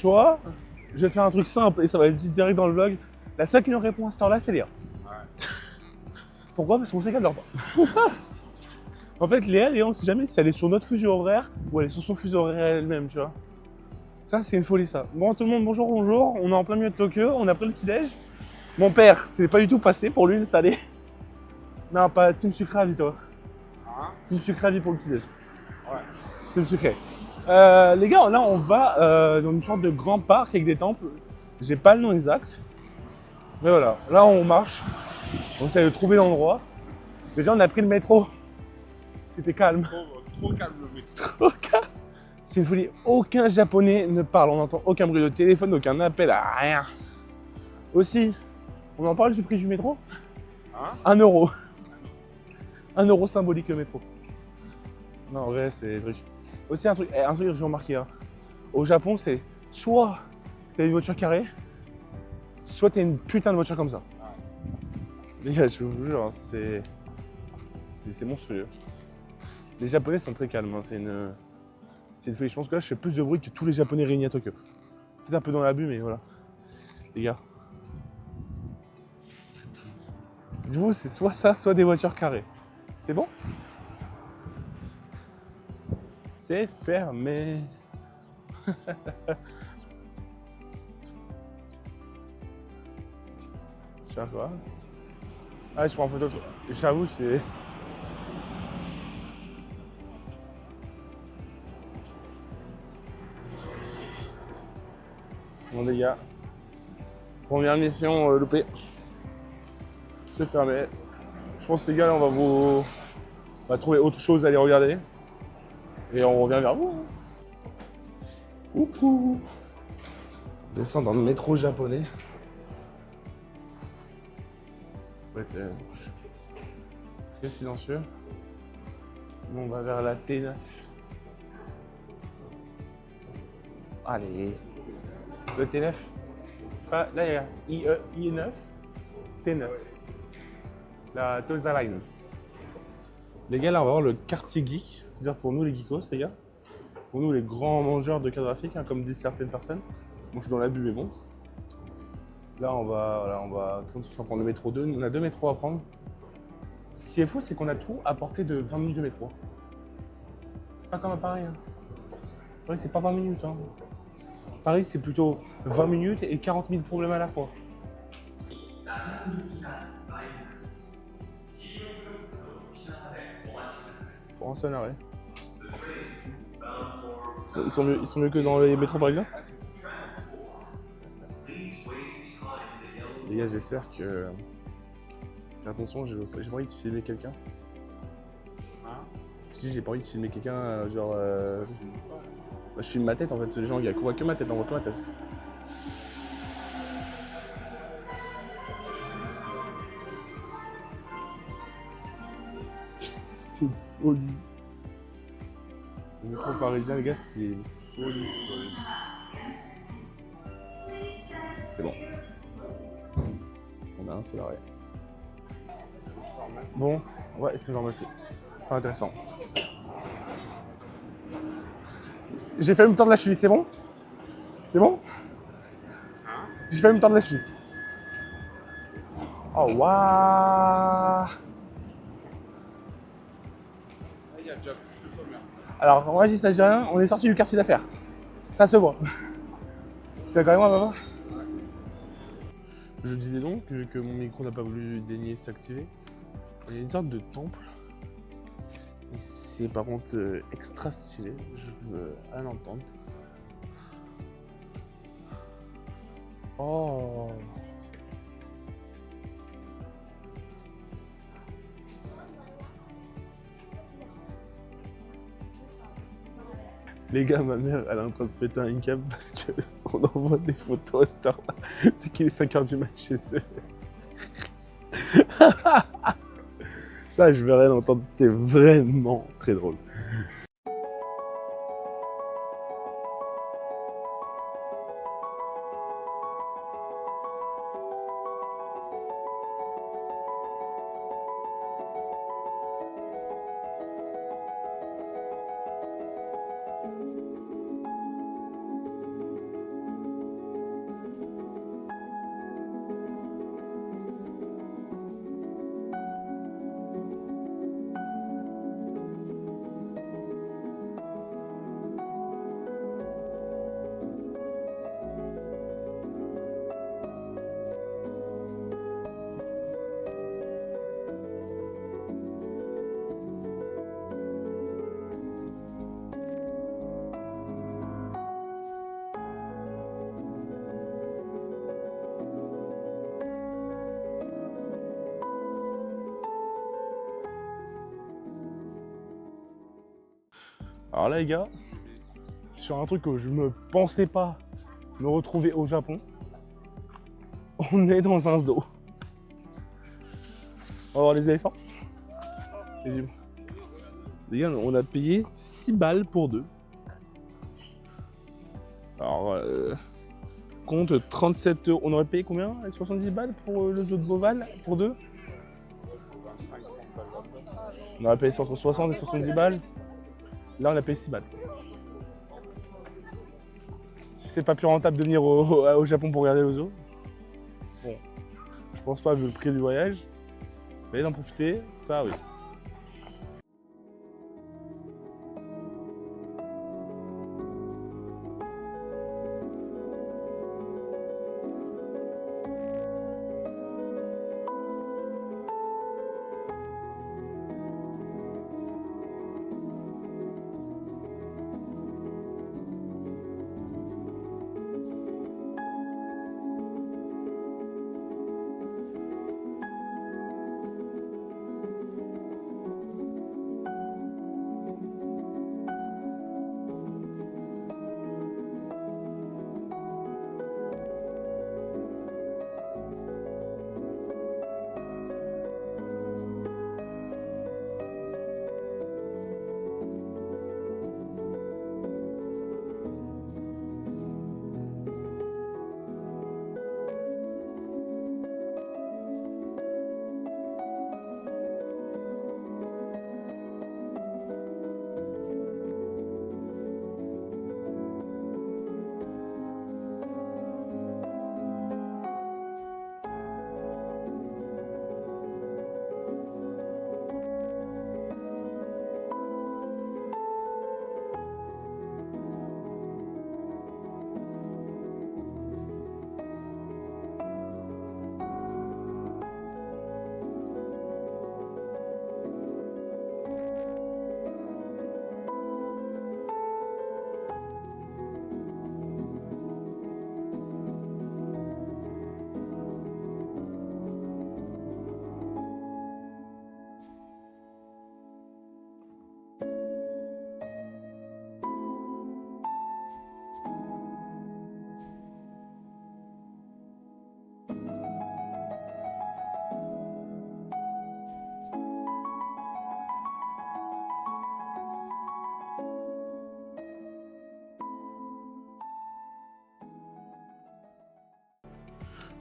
Tu vois, je vais faire un truc simple et ça va être dit direct dans le vlog. La seule qui nous répond à cette heure-là, c'est Léa. Ouais. Pourquoi? Parce qu'on sait qu'elle dort pas. En fait, Léa, on sait jamais si elle est sur notre fuseau horaire ou elle est sur son fuseau horaire elle-même, tu vois. Ça, c'est une folie, ça. Bon, tout le monde, bonjour, bonjour. On est en plein milieu de Tokyo, on a pris le petit-déj. Mon père, c'est pas du tout passé pour lui, le salé. Non, pas Team Sucré à vie, toi. Hein? Team Sucré à vie pour le petit-déj. Ouais. Team Sucré. Les gars, là, on va dans une sorte de grand parc avec des temples. J'ai pas le nom exact. Mais voilà, là, on marche. On essaie de trouver l'endroit. Déjà, on a pris le métro. C'était calme. Trop calme le métro. Trop calme. C'est une folie. Aucun japonais ne parle. On n'entend aucun bruit de téléphone, aucun appel, rien. Aussi, on en parle du prix du métro? Hein? 1 euro. 1 euro symbolique le métro. Non, en vrai, c'est des trucs. Aussi, un truc que j'ai remarqué. Hein. Au Japon, c'est soit t'as une voiture carrée, soit t'as une putain de voiture comme ça. Les gars, je vous jure, c'est monstrueux. Les Japonais sont très calmes. Hein. C'est une folie. Je pense que là, je fais plus de bruit que tous les Japonais réunis à Tokyo. Peut-être un peu dans l'abus, mais voilà. Les gars. Vous, c'est soit ça, soit des voitures carrées. C'est bon? C'est fermé. Je sais pas quoi. Ah, je prends en photo. J'avoue, c'est. Bon, les gars. Première mission loupée. C'est fermé. Je pense, les gars, là, on va trouver autre chose à aller regarder. Et on revient vers vous. Coucou. On descend dans le métro japonais. Faut être très silencieux. Bon, on va vers la T9. Allez. Le T9. Là, il y a IE9, T9. La Tosa Line. Les gars, là, on va voir le quartier geek. C'est-à-dire pour nous, les geekos, les gars. Pour nous, les grands mangeurs de cartes graphiques, hein, comme disent certaines personnes. Bon, je suis dans l'abus, mais bon. Là, on va prendre le métro 2. On a 2 métros à prendre. Ce qui est fou, c'est qu'on a tout à portée de 20 minutes de métro. C'est pas comme à Paris. Hein. Paris, c'est pas 20 minutes. Hein. Paris, c'est plutôt 20 minutes et 40 000 problèmes à la fois. Pour un seul arrêt. Ils sont mieux que dans les métros parisiens? Les gars, j'espère que... Fais attention, j'ai pas envie de filmer quelqu'un. Je dis, j'ai pas envie de filmer quelqu'un, genre... Bah, je filme ma tête en fait, les gens, on voit que ma tête, on voit que ma tête. C'est une folie. Le métro parisien, les gars, c'est une folie. C'est bon. On a un seul arrêt. Bon, ouais, c'est pharmacie. Pas intéressant. J'ai fait me tordre la cheville, c'est bon? C'est bon? J'ai fait me tordre la cheville. Oh, waouh! Alors, moi, j'y s'agit rien, on est sorti du quartier d'affaires. Ça se voit. T'es d'accord avec moi, papa? Ouais. Je disais donc que mon micro n'a pas voulu daigner s'activer. Il y a une sorte de temple. C'est par contre extra stylé. Je veux à l'entendre. Oh! Les gars, ma mère, elle est en train de péter un câble parce qu'on envoie des photos à cette heure-là. C'est qu'il est 5h du match chez eux. Ça, je vais rien entendre. C'est vraiment très drôle. Alors là les gars, sur un truc que je me pensais pas me retrouver au Japon, on est dans un zoo. On va voir les éléphants. Les gars, on a payé 6 balles pour deux. Alors, compte 37 €. On aurait payé combien? 70 balles pour le zoo de Beauval pour deux? On aurait payé entre 60 et 70 balles. Là, on a payé 6 balles. Si c'est pas plus rentable de venir au Japon pour regarder le zoo, bon, je pense pas vu le prix du voyage. Mais d'en profiter, ça oui.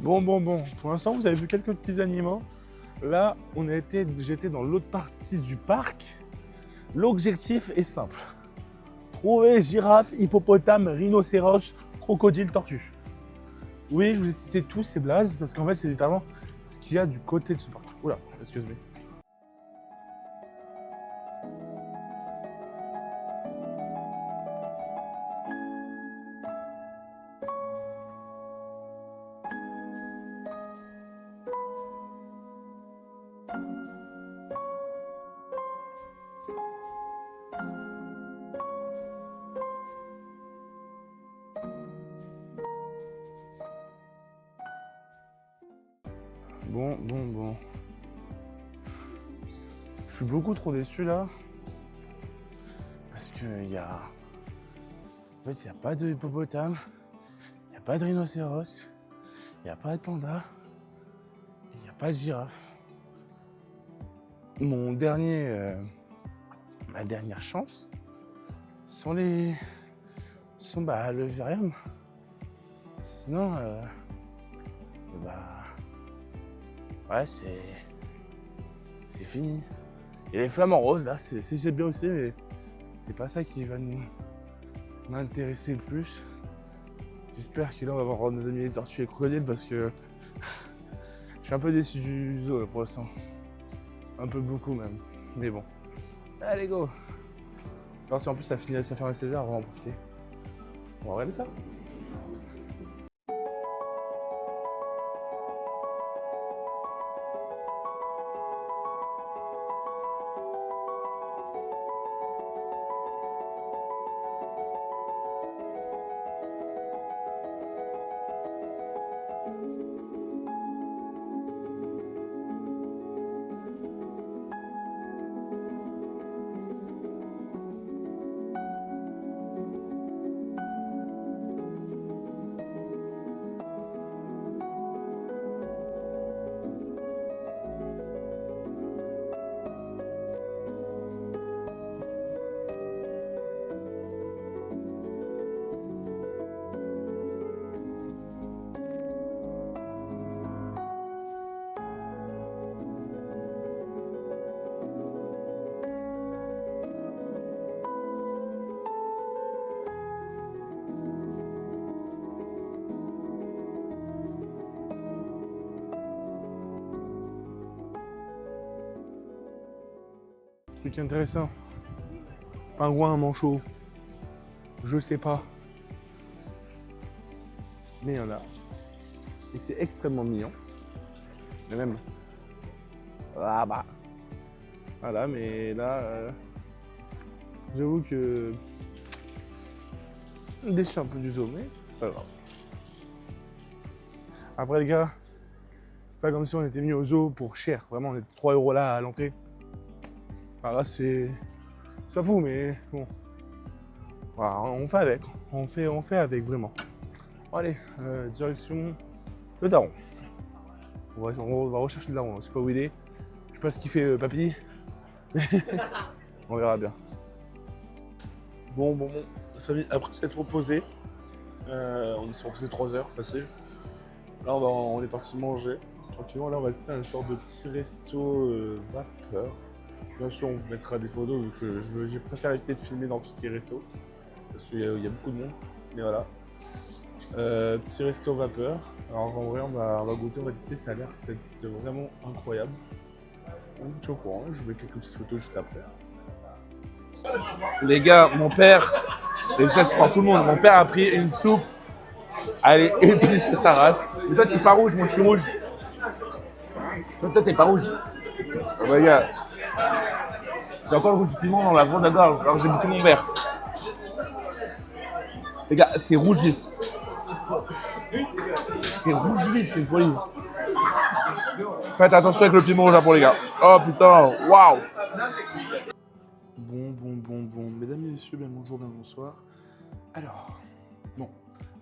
Bon. Pour l'instant, vous avez vu quelques petits animaux. Là, j'étais dans l'autre partie du parc. L'objectif est simple. Trouver girafe, hippopotame, rhinocéros, crocodile, tortue. Oui, je vous ai cité tous ces blazes parce qu'en fait, c'est littéralement ce qu'il y a du côté de ce parc. Oula, excuse-moi. Bon. Je suis beaucoup trop déçu là. Parce qu'il y a... En fait, il n'y a pas de hippopotame, il n'y a pas de rhinocéros, il n'y a pas de panda, il n'y a pas de girafe. Ma dernière chance sont le vivarium. Sinon, ouais, c'est fini. Et les flamants roses, là, c'est bien aussi, mais c'est pas ça qui va m'intéresser le plus. J'espère que là, on va avoir nos amis les tortues et les crocodiles parce que je suis un peu déçu du zoo là, pour l'instant. Un peu beaucoup même. Mais bon. Allez, go! Alors, si en plus ça ferme à 16h, on va en profiter. On va regarder ça. Truc intéressant. Pingouin, manchot. Je sais pas. Mais il y en a. Et c'est extrêmement mignon. Mais même. Ah bah. Voilà, mais là. J'avoue que. Déçu un peu du zoo, mais pas grave. Après, les gars, c'est pas comme si on était venu au zoo pour cher. Vraiment, on était 3 € là à l'entrée. Alors là, c'est pas fou, mais bon. Voilà, on fait avec. On fait avec, vraiment. Bon, allez, direction le daron. On va rechercher le daron. Je sais pas où il est. Je sais pas ce qu'il fait, papy. On verra bien. Bon. Famille, après s'être reposé, on s'est reposé 3 heures, facile. Là, on est parti manger. Tranquillement, là, on va se faire une sorte de petit resto vapeur. Bien sûr, on vous mettra des photos, vu que je préfère éviter de filmer dans tout ce qui est resto. Parce qu'il y a beaucoup de monde, mais voilà. Petit resto vapeur. Alors en vrai, on va goûter, on va tester, ça a l'air c'est vraiment incroyable. On vous tient au courant, je mets quelques petites photos juste après. Les gars, mon père, déjà c'est pour tout le monde, mon père a pris une soupe. Elle est épicée sa race. Mais toi t'es pas rouge, moi je suis rouge. Toi t'es pas rouge. Oh, bah, gars, j'ai encore le rouge du piment dans la grande de la gorge, alors j'ai goûté mon verre. Les gars, c'est rouge vif. C'est rouge vif, c'est une folie. Faites attention avec le piment au Japon, les gars. Oh putain, waouh. Bon. Mesdames et messieurs, bien bonjour, bien bonsoir. Alors, bon,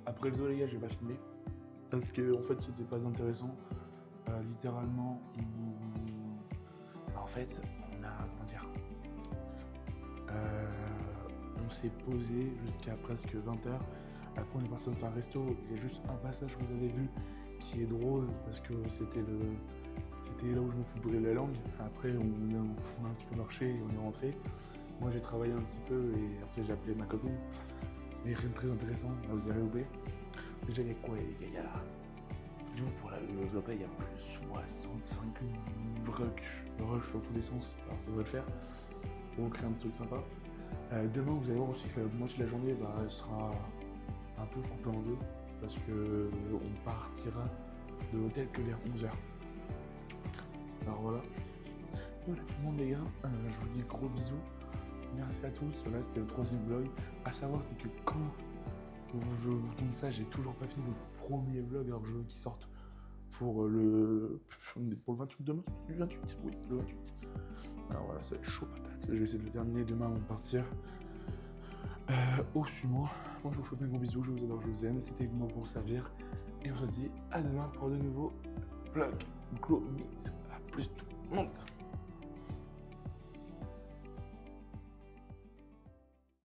après le zoo, les gars, j'ai pas filmé. Parce que, en fait, c'était pas intéressant. Littéralement, en fait, on a, comment dire, on s'est posé jusqu'à presque 20h. Après, on est parti dans un resto. Il y a juste un passage que vous avez vu qui est drôle parce que c'était là où je me fais brûler la langue. Après, on a un petit peu marché et on est rentré. Moi, j'ai travaillé un petit peu et après, j'ai appelé ma copine. Mais rien de très intéressant, là, vous avez oublié. Déjà, il y a quoi? Il y a... Dis-vous, pour le vlog, il y a plus 65 rushs dans tous les sens. Alors, ça devrait le faire. On va créer un truc sympa. Demain, vous allez voir aussi que la moitié de la journée sera un peu coupée en deux. Parce qu'on partira de l'hôtel que vers 11h. Alors voilà. Voilà tout le monde, les gars. Je vous dis gros bisous. Merci à tous. Là, c'était le 3e vlog. À savoir, c'est que quand je vous donne ça, j'ai toujours pas fini le premier vlog alors que je veux qu'il sorte pour le 28 demain. Le 28, oui, le 28. Alors voilà, ça va être chaud patate. Je vais essayer de le terminer demain avant de partir. Au suivant. Moi, je vous fais plein de gros bisous. Je vous adore, je vous aime. C'était moi pour vous servir. Et on se dit à demain pour de nouveaux vlogs. Gros bisous. À plus tout le monde.